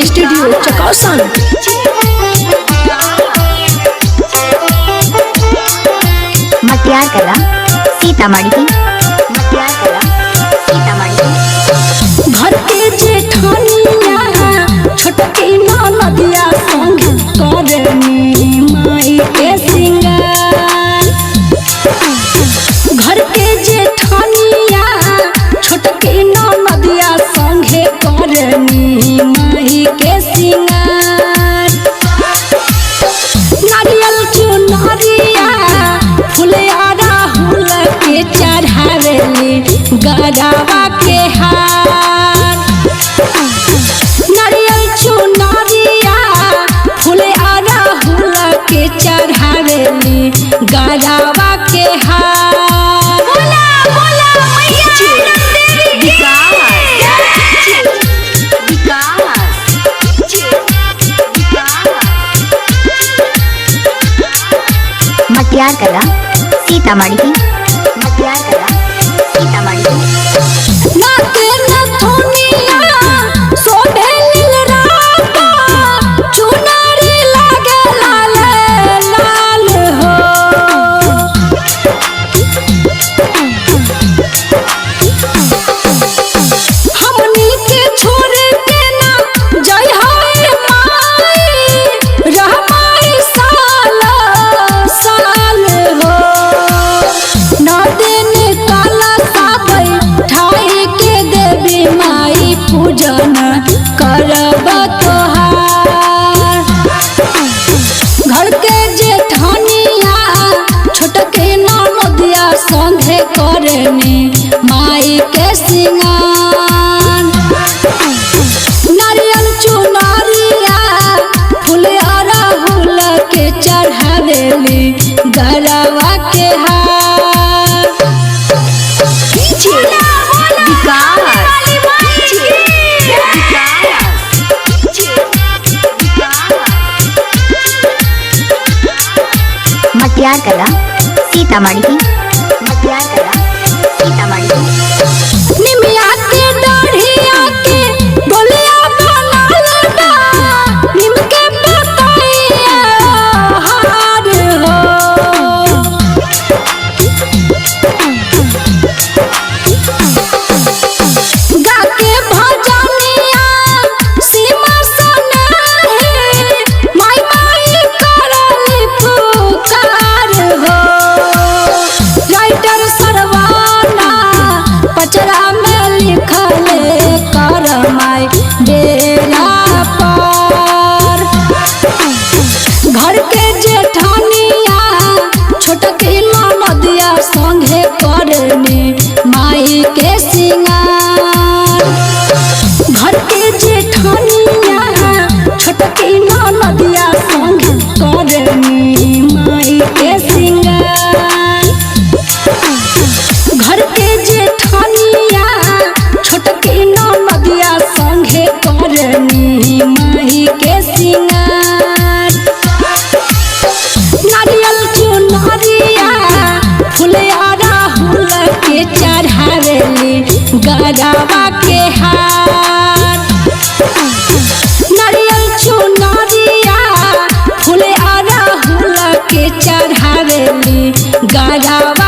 Studio चकौसन। मटियार कला सीतामढ़ी। घर के जेठनिया छोटकी नदिया संग करनी माई के सिंगार। घर के जेठनिया छोटकी नदिया संगे करनी माई के सिंगार। नारियल चुनरिया फुलियारा हुल के चढ़ावेली गरावा के हार। नारियल चुनरिया फुलियारा हुल के चढ़ावेली गरावा के हार। बोला बोला मैया मटियार कला सीतामढ़ी। नाके नथुनिया शोभे नील राता, चुनरी लागे लाल लाल हो। हमनी के छोड़ के ना जय हाय माई, रहमाई साल साल हो। ना दिन काला साबै ठाई के देवी माई पूजन करब तोहार। घर के जेठनिया छोटके नदिया संगे करनी माई के सिंगार। नारियल चुनरिया फुलियारा हुल के चढ़ावेली गरवा के हार। मटियार कला सीतामढ़ी। निमिया के डाढ़िया के डोलिया बनाल बा, निम के पतैया हार हो। गा के भजनिया सीमा सनाहे, माई माई करली पुकार हो। राइटर सरवाना पचरा में लिखले कर माई डेरा पर। घर के जेठनिया छोटकी नदिया संगे करनी माई के सिंगार। घर के जेठनिया छोटकी नदिया संगे करनी माई के सिंगार। घर के जेठनिया छोटकी नदिया संगे करनी माई के सिंगार। नारियल चुनरिया फुलियारा हुल के चढ़ावेली गरावा के हार। नारियल चुनरिया फुलियारा हुल के चढ़ावेली गरावा